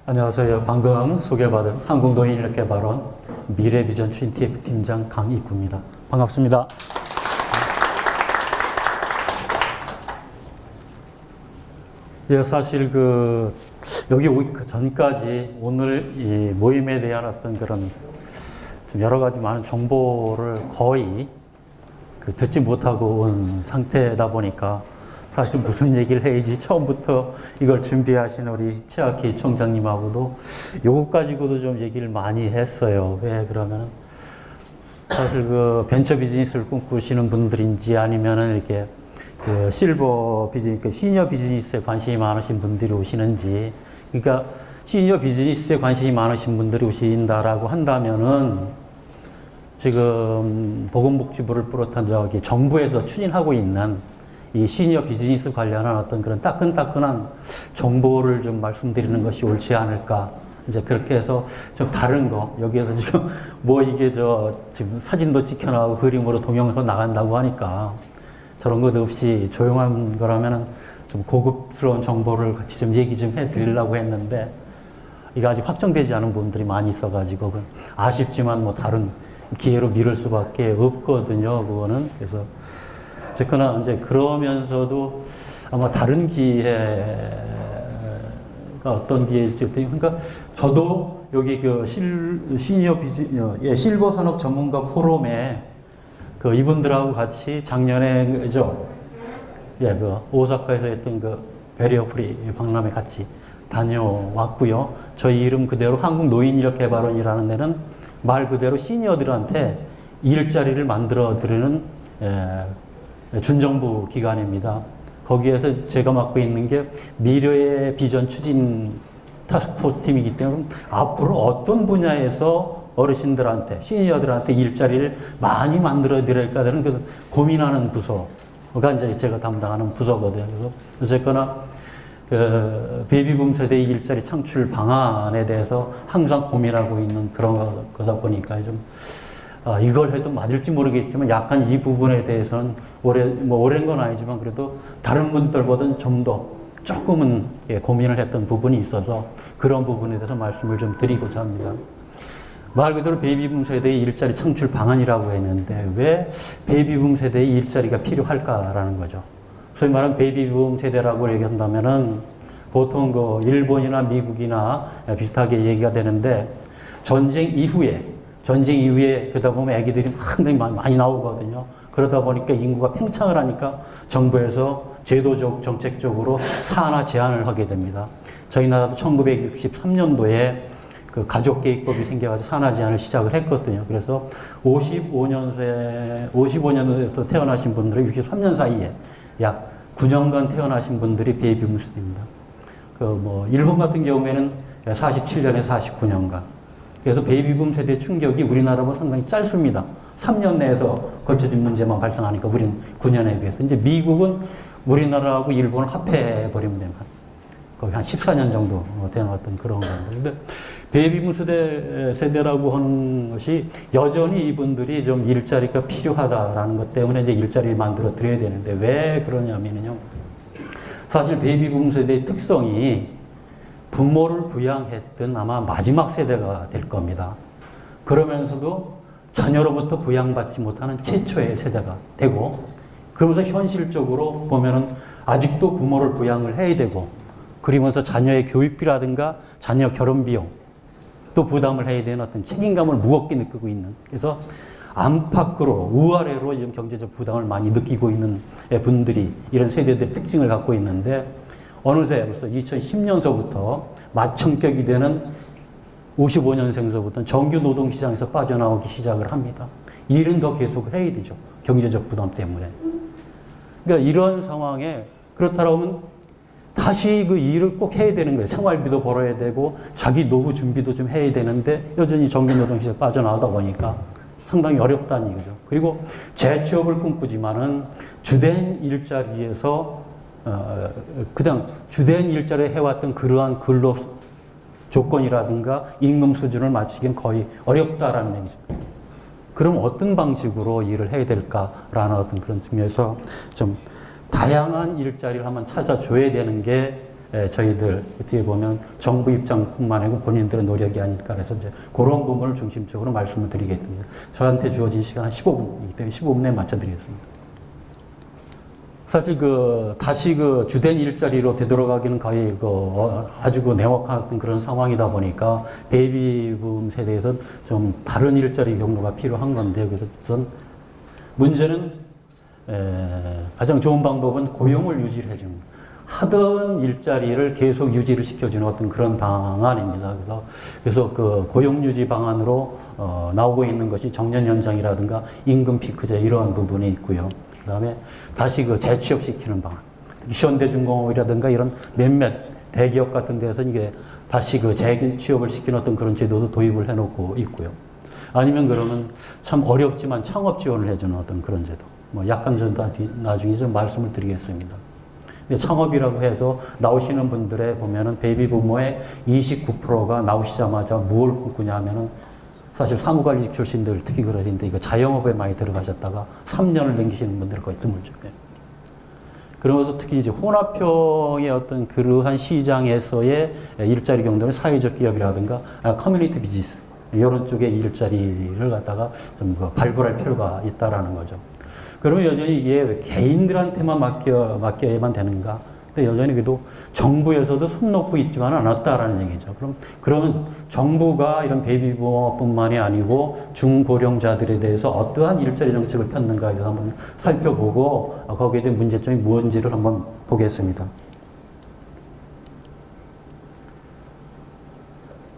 안녕하세요. 방금 소개받은 한국노인인력개발원 미래비전 20F 팀장 강익구입니다. 반갑습니다. 예, 사실 여기 오기 전까지 오늘 이 모임에 대한 어떤 그런 좀 여러 가지 많은 정보를 거의 듣지 못하고 온 상태다 보니까 사실 무슨 얘기를 해야지 처음부터 이걸 준비하신 우리 최학희 총장님하고도 요거 가지고도 좀 얘기를 많이 했어요. 왜 그러면은 사실 벤처 비즈니스를 꿈꾸시는 분들인지 아니면은 이렇게 실버 비즈니스, 시니어 비즈니스에 관심이 많으신 분들이 오시는지, 그러니까 시니어 비즈니스에 관심이 많으신 분들이 오신다라고 한다면은 지금 보건복지부를 비롯한 정부에서 추진하고 있는 이 시니어 비즈니스 관련한 어떤 그런 따끈따끈한 정보를 좀 말씀드리는 것이 옳지 않을까. 이제 그렇게 해서 좀 다른 거, 여기에서 지금 이게 지금 사진도 찍혀나가고 그림으로 동영상 나간다고 하니까 저런 것 없이 조용한 거라면은 좀 고급스러운 정보를 같이 좀 얘기 좀 해드리려고 했는데 이게 아직 확정되지 않은 부분들이 많이 있어가지고 아쉽지만 다른 기회로 미룰 수밖에 없거든요. 그거는. 그래서 어쨌거나 이제 그러면서도 아마 다른 기회가 어떤 기회일지, 그러니까 저도 여기 시니어 실버 산업 전문가 포럼에 이분들하고 같이 작년에 오사카에서 했던 베리어 프리 박람회 같이 다녀왔고요. 저희 이름 그대로 한국노인인력개발원이라는 데는 말 그대로 시니어들한테 일자리를 만들어 드리는 준정부 기관입니다. 거기에서 제가 맡고 있는 게 미래의 비전 추진 타스크포스 팀이기 때문에 앞으로 어떤 분야에서 어르신들한테, 시니어들한테 일자리를 많이 만들어 드릴까 하는 고민하는 부서가 이제 제가 담당하는 부서거든요. 그래서 어쨌거나 베이비붐 세대의 일자리 창출 방안에 대해서 항상 고민하고 있는 그런 거다 보니까 좀 이걸 해도 맞을지 모르겠지만 약간 이 부분에 대해서는 오랜 건 아니지만 그래도 다른 분들보다는 좀 더 조금은 고민을 했던 부분이 있어서 그런 부분에 대해서 말씀을 좀 드리고자 합니다. 말 그대로 베이비붐 세대의 일자리 창출 방안이라고 했는데 왜 베이비붐 세대의 일자리가 필요할까라는 거죠. 소위 말하는 베이비붐 세대라고 얘기한다면은 보통 일본이나 미국이나 비슷하게 얘기가 되는데 전쟁 이후에 그러다 보면 아기들이 상당히 많이 나오거든요. 그러다 보니까 인구가 팽창을 하니까 정부에서 제도적, 정책적으로 산하 제한을 하게 됩니다. 저희 나라도 1963년도에 가족계획법이 생겨가지고 산하 제한을 시작을 했거든요. 그래서 55년도부터 태어나신 분들은 63년 사이에 약 9년간 태어나신 분들이 베이비붐 세대입니다. 일본 같은 경우에는 47년에 49년간. 그래서 베이비붐 세대 충격이 우리나라보다 상당히 짧습니다. 3년 내에서 걸쳐진 문제만 발생하니까 우리는 9년에 비해서. 이제 미국은 우리나라하고 일본을 합해버리면 됩니다. 거의 한 14년 정도 되어왔던 그런 건데. 근데 베이비붐 세대라고 하는 것이 여전히 이분들이 좀 일자리가 필요하다라는 것 때문에 이제 일자리를 만들어 드려야 되는데 왜 그러냐면요. 사실 베이비붐 세대의 특성이 부모를 부양했던 아마 마지막 세대가 될 겁니다. 그러면서도 자녀로부터 부양받지 못하는 최초의 세대가 되고, 그러면서 현실적으로 보면은 아직도 부모를 부양을 해야 되고, 그러면서 자녀의 교육비라든가 자녀 결혼 비용 또 부담을 해야 되는 어떤 책임감을 무겁게 느끼고 있는, 그래서 안팎으로 우아래로 좀 경제적 부담을 많이 느끼고 있는 분들이 이런 세대들의 특징을 갖고 있는데 어느새 벌써 2010년서부터 맞청격이 되는 55년생서부터는 정규 노동시장에서 빠져나오기 시작을 합니다. 일은 더 계속 해야 되죠. 경제적 부담 때문에. 그러니까 이런 상황에 그렇다면 다시 일을 꼭 해야 되는 거예요. 생활비도 벌어야 되고 자기 노후 준비도 좀 해야 되는데 여전히 정규 노동시장에 빠져나오다 보니까 상당히 어렵다는 얘기죠. 그리고 재취업을 꿈꾸지만은 주된 일자리에서 그냥 주된 일자리에 해왔던 그러한 근로 조건이라든가 임금 수준을 맞추기는 거의 어렵다라는 얘기죠. 그럼 어떤 방식으로 일을 해야 될까라는 어떤 그런 측면에서 좀 다양한 일자리를 한번 찾아줘야 되는 게 저희들 어떻게 보면 정부 입장뿐만 아니고 본인들의 노력이 아닐까 해서 이제 그런 부분을 중심적으로 말씀을 드리겠습니다. 저한테 주어진 시간 한 15분이기 때문에 15분에 맞춰드리겠습니다. 사실 다시 주된 일자리로 되돌아가기는 거의 아주 냉혹한 그런 상황이다 보니까 베이비붐 세대에서는 좀 다른 일자리 경로가 필요한 건데요. 그래서 문제는 가장 좋은 방법은 고용을 유지를 해주는 거예요. 하던 일자리를 계속 유지를 시켜주는 어떤 그런 방안입니다. 그래서 고용 유지 방안으로 나오고 있는 것이 정년 연장이라든가 임금 피크제 이러한 부분이 있고요. 그 다음에 다시 재취업시키는 방안. 현대중공업이라든가 이런 몇몇 대기업 같은 데서 이게 다시 재취업을 시키는 어떤 그런 제도도 도입을 해놓고 있고요. 아니면 그러면 참 어렵지만 창업 지원을 해주는 어떤 그런 제도. 약간 좀 나중에 좀 말씀을 드리겠습니다. 창업이라고 해서 나오시는 분들의 보면은 베이비 부모의 29%가 나오시자마자 무엇을 꿈꾸냐 하면은 사실 사무관리직 출신들 특히 그러신데 이거 자영업에 많이 들어가셨다가 3년을 넘기시는 분들 거의 드물죠. 그러면서 특히 이제 혼합형의 어떤 그러한 시장에서의 일자리 경우는 사회적 기업이라든가 커뮤니티 비즈니스 이런 쪽의 일자리를 갖다가 좀 발굴할 필요가 있다라는 거죠. 그러면 여전히 이게 개인들한테만 맡겨야만 되는가? 근데 여전히 그래도 정부에서도 손 놓고 있지만은 않았다라는 얘기죠. 그러면 정부가 이런 베이비부머뿐만이 아니고 중고령자들에 대해서 어떠한 일자리 정책을 폈는가에 대해서 한번 살펴보고 거기에 대한 문제점이 무엇인지를 한번 보겠습니다.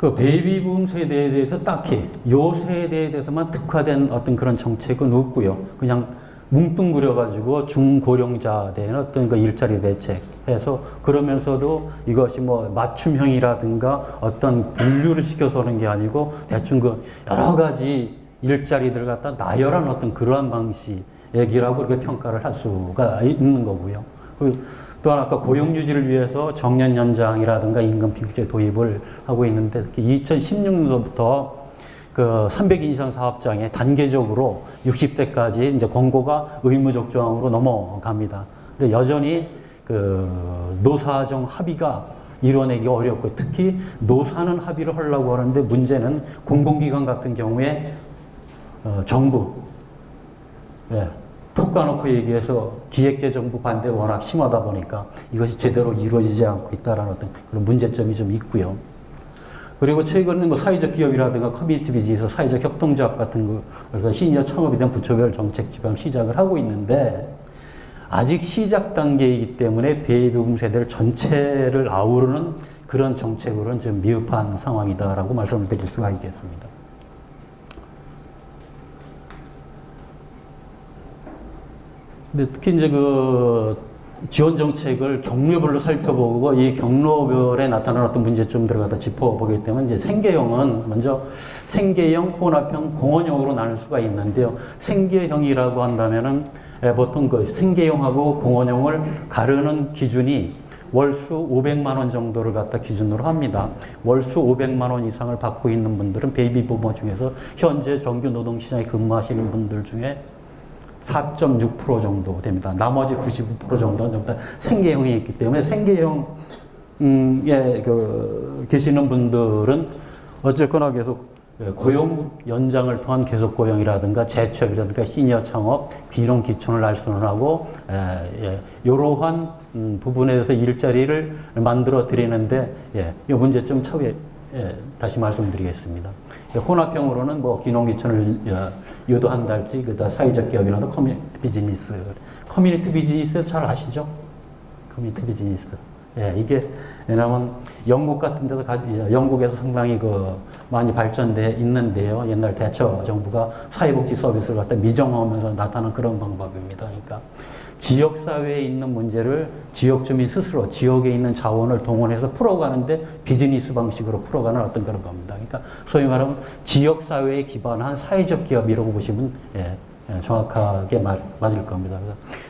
베이비붐 세대에 대해서 딱히 요 세대에 대해서만 특화된 어떤 그런 정책은 없고요. 그냥 뭉뚱그려가지고 중고령자 대한 어떤 일자리 대책해서 그러면서도 이것이 맞춤형이라든가 어떤 분류를 시켜서 하는 게 아니고 대충 여러 가지 일자리들 갖다 나열한 어떤 그러한 방식이라고 이렇게 평가를 할 수가 있는 거고요. 또 하나 아까 고용 유지를 위해서 정년 연장이라든가 임금 피크제 도입을 하고 있는데 2016년도부터 300인 이상 사업장에 단계적으로 60세까지 이제 권고가 의무적 조항으로 넘어갑니다. 근데 여전히 노사정 합의가 이뤄내기가 어렵고 특히 노사는 합의를 하려고 하는데 문제는 공공기관 같은 경우에 정부 툭 까놓고 얘기해서 기획재정부 반대가 워낙 심하다 보니까 이것이 제대로 이루어지지 않고 있다는 어떤 그런 문제점이 좀 있고요. 그리고 최근에 사회적 기업이라든가 커뮤니티 비즈니스, 사회적 협동조합 같은 그래서 시니어 창업에 대한 부처별 정책 지방 시작을 하고 있는데 아직 시작 단계이기 때문에 베이비붐 세대를 전체를 아우르는 그런 정책으로는 좀 미흡한 상황이다라고 말씀을 드릴 수가 있겠습니다. 근데 특히 이제 지원 정책을 경로별로 살펴보고 이 경로별에 나타나는 어떤 문제점들을 갖다 짚어보기 때문에 이제 생계형은 먼저 생계형, 혼합형, 공원형으로 나눌 수가 있는데요. 생계형이라고 한다면은 보통 생계형하고 공원형을 가르는 기준이 월수 500만 원 정도를 갖다 기준으로 합니다. 월수 500만 원 이상을 받고 있는 분들은 베이비부머 중에서 현재 정규 노동시장에 근무하시는 분들 중에 4.6% 정도 됩니다. 나머지 99% 정도는 전부 다 생계형이 있기 때문에 생계형에 계시는 분들은 어쨌거나 계속 고용 연장을 통한 계속 고용이라든가 재취업이라든가 시니어 창업, 비농 기촌을 알선하고 이러한 부분에 대해서 일자리를 만들어 드리는데 이 문제점 차후에 다시 말씀드리겠습니다. 혼합형으로는 기농기촌을 유도한달지 그다음 사회적 기업이라도 커뮤니티 비즈니스 잘 아시죠? 커뮤니티 비즈니스. 이게 왜냐하면 영국 같은 데서 영국에서 상당히 많이 발전돼 있는데요. 옛날 대처 정부가 사회복지 서비스를 갖다 미정하면서 나타난 그런 방법입니다. 그러니까 지역 사회에 있는 문제를 지역 주민 스스로 지역에 있는 자원을 동원해서 풀어가는데 비즈니스 방식으로 풀어가는 어떤 그런 겁니다. 그러니까 소위 말하면 지역 사회에 기반한 사회적 기업이라고 보시면 정확하게 맞을 겁니다.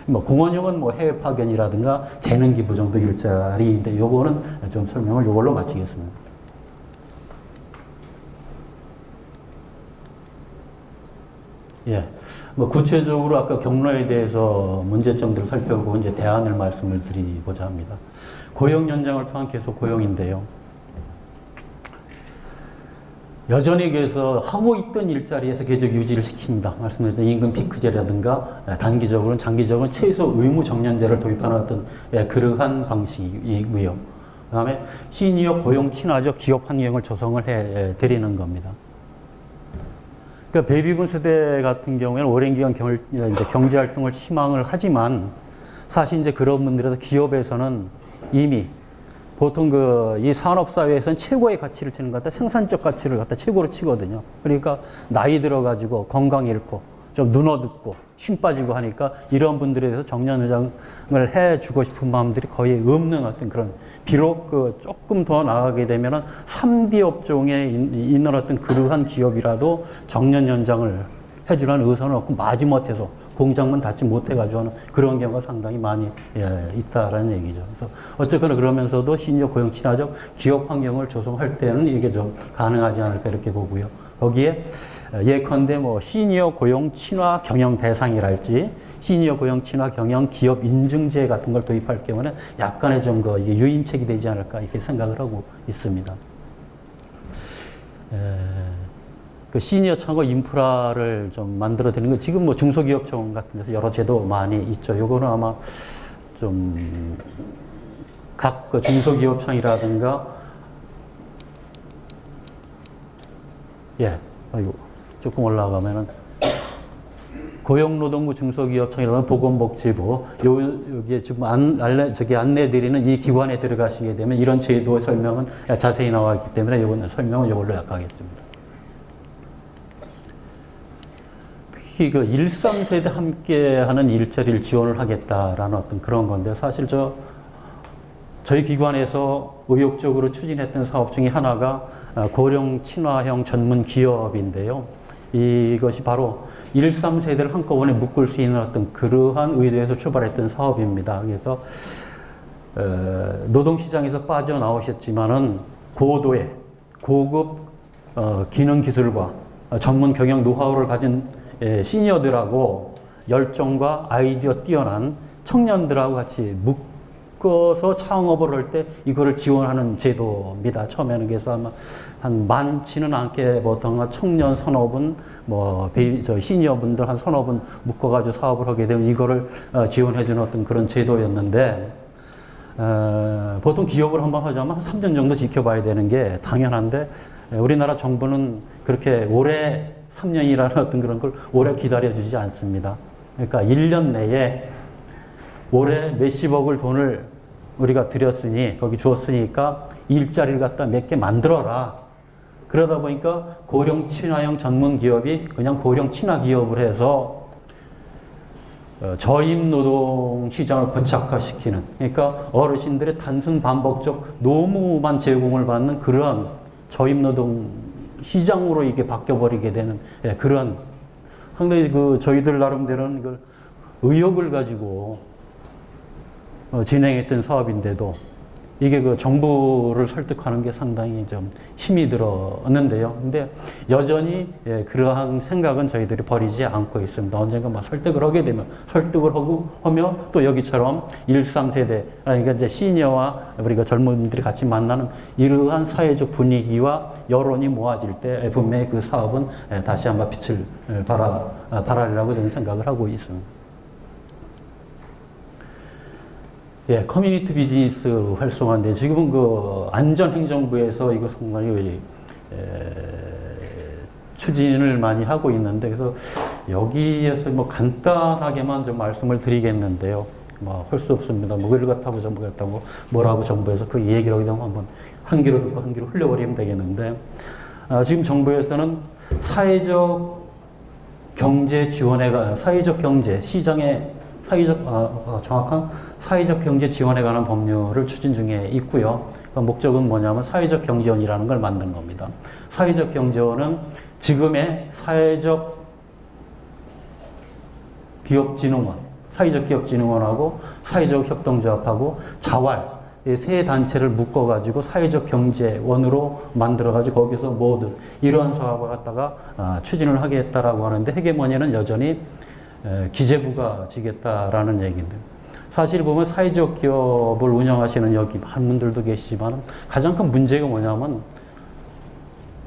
그래서 공원형은 해외 파견이라든가 재능 기부 정도 일자리인데 요거는 좀 설명을 요걸로 마치겠습니다. 예. 뭐 구체적으로 아까 경로에 대해서 문제점들을 살펴보고 이제 대안을 말씀을 드리고자 합니다. 고용 연장을 통한 계속 고용인데요. 여전히 그래서 하고 있던 일자리에서 계속 유지를 시킵니다. 말씀드린 임금 피크제라든가 단기적으로는 장기적으로는 최소 의무 정년제를 도입하는 어떤 그러한 방식이고요. 그다음에 시니어 고용 친화적 기업 환경을 조성을 해 드리는 겁니다. 그러니까 베이비붐 세대 같은 경우에는 오랜 기간 경제 활동을 희망을 하지만 사실 이제 그런 분들에서 기업에서는 이미 보통 이 산업사회에서는 최고의 가치를 치는 것 같다. 생산적 가치를 갖다 최고로 치거든요. 그러니까 나이 들어가지고 건강 잃고 좀 눈 어둡고 힘 빠지고 하니까 이런 분들에 대해서 정년의장을 해주고 싶은 마음들이 거의 없는 어떤 그런, 비록 조금 더 나아가게 되면은 3D 업종에 있는 어떤 그러한 기업이라도 정년 연장을 해주라는 의사는 없고 마지못해서 공장만 닫지 못해가지고 하는 그런 경우가 상당히 많이 있다라는 얘기죠. 그래서 어쨌거나 그러면서도 시니어 고용 친화적 기업 환경을 조성할 때는 이게 좀 가능하지 않을까 이렇게 보고요. 거기에 예컨대 뭐 시니어 고용 친화 경영 대상이랄지 시니어 고용 친화 경영 기업 인증제 같은 걸 도입할 경우는 약간의 좀 이게 유인책이 되지 않을까 이렇게 생각을 하고 있습니다. 그 시니어 창업 인프라를 좀 만들어 드리는 거 지금 뭐 중소기업청 같은 데서 여러 제도 많이 있죠. 요거는 아마 좀 각 중소기업청이라든가 조금 올라가면은 고용노동부 중소기업청이라든가 보건복지부 여기에 지금 안내드리는 이 기관에 들어가시게 되면 이런 제도의 설명은 자세히 나와 있기 때문에 요거는 설명은 이걸로 약하겠습니다. 특히 13세대 함께 하는 일자리를 지원을 하겠다라는 어떤 그런 건데 사실 저희 기관에서 의욕적으로 추진했던 사업 중에 하나가 고령 친화형 전문 기업인데요. 이것이 바로 13세대를 한꺼번에 묶을 수 있는 어떤 그러한 의도에서 출발했던 사업입니다. 그래서 노동시장에서 빠져나오셨지만은 고도의 고급 기능 기술과 전문 경영 노하우를 가진 시니어들하고 열정과 아이디어 뛰어난 청년들하고 같이 묶어서 창업을 할 때 이거를 지원하는 제도입니다. 처음에는 그래서 아마 한 많지는 않게 보통 청년 서너 분, 시니어분들 한 서너 분 묶어가지고 사업을 하게 되면 이거를 지원해주는 어떤 그런 제도였는데 보통 기업을 한번 하자면 한 3년 정도 지켜봐야 되는 게 당연한데 우리나라 정부는 그렇게 오래 3년이라는 어떤 그런 걸 오래 기다려주지 않습니다. 그러니까 1년 내에 올해 몇십억을 돈을 우리가 들였으니 거기 주었으니까 일자리를 갖다 몇 개 만들어라. 그러다 보니까 고령 친화형 전문 기업이 그냥 고령 친화 기업을 해서 저임 노동 시장을 고착화시키는, 그러니까 어르신들의 단순 반복적 노무만 제공을 받는 그런 저임 노동 시장으로 이게 바뀌어버리게 되는 그런 상당히 저희들 나름대로는 이걸 의욕을 가지고 진행했던 사업인데도 이게 정부를 설득하는 게 상당히 좀 힘이 들었는데요. 근데 여전히 그러한 생각은 저희들이 버리지 않고 있습니다. 언젠가 설득을 하게 되면 설득을 하며 또 여기처럼 13세대, 그러니까 이제 시니어와 우리가 젊은 분들이 같이 만나는 이러한 사회적 분위기와 여론이 모아질 때 분명히 그 사업은 다시 한번 빛을 발하리라고 저는 생각을 하고 있습니다. 커뮤니티 비즈니스 활성화인데 지금은 안전행정부에서 이거 상당히 추진을 많이 하고 있는데 그래서 여기에서 간단하게만 좀 말씀을 드리겠는데요. 할 수 없습니다. 이걸 갖다고 정부 갖다고 뭐라고 정부에서 그 얘기를 하게 되면 한번 한 귀로 듣고 한 귀로 흘려버리면 되겠는데 지금 정부에서는 사회적 경제 지원에 사회적 경제 시장에 정확한 사회적 경제 지원에 관한 법률을 추진 중에 있고요. 그 목적은 뭐냐면 사회적 경제원이라는 걸 만든 겁니다. 사회적 경제원은 지금의 사회적 기업진흥원, 사회적 기업진흥원하고 사회적 협동조합하고 자활, 세 단체를 묶어가지고 사회적 경제원으로 만들어가지고 거기서 모든 이러한 사업을 갖다가 추진을 하겠다라고 하는데 헤게모니는 여전히 기재부가 지겠다라는 얘기인데 사실 보면 사회적 기업을 운영하시는 여기 많은 분들도 계시지만 가장 큰 문제가 뭐냐면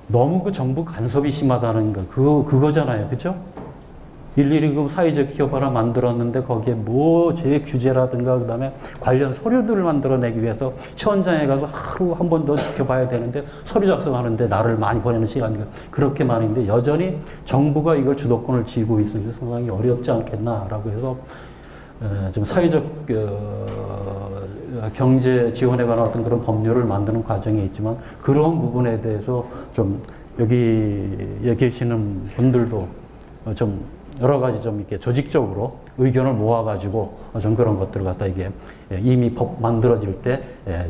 너무 그 정부 간섭이 심하다는 거 그거잖아요, 그렇죠? 일일이 그 사회적 기업 하나 만들었는데 거기에 뭐 제 규제라든가 그다음에 관련 서류들을 만들어내기 위해서 현장에 가서 하루 한 번 더 지켜봐야 되는데 서류 작성하는데 나를 많이 보내는 시간이 그렇게 많은데 여전히 정부가 이걸 주도권을 쥐고 있으니 상당히 어렵지 않겠나라고 해서 좀 사회적 경제 지원에 관한 어떤 그런 법률을 만드는 과정이 있지만 그런 부분에 대해서 좀 여기에 계시는 분들도 좀 여러 가지 좀 이렇게 조직적으로 의견을 모아가지고 좀 그런 것들을 갖다 이게 이미 법 만들어질 때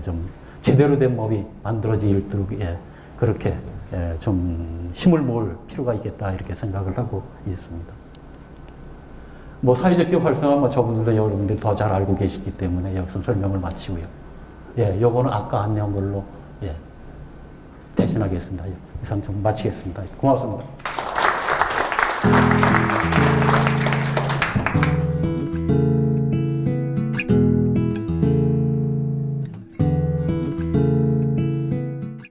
좀 제대로 된 법이 만들어지도록 그렇게 좀 힘을 모을 필요가 있겠다 이렇게 생각을 하고 있습니다. 뭐 사회적 기업 활성화 뭐 저분들도 여러분들이 더 잘 알고 계시기 때문에 여기서 설명을 마치고요. 요거는 아까 안내한 걸로 대신하겠습니다. 이상 좀 마치겠습니다. 고맙습니다.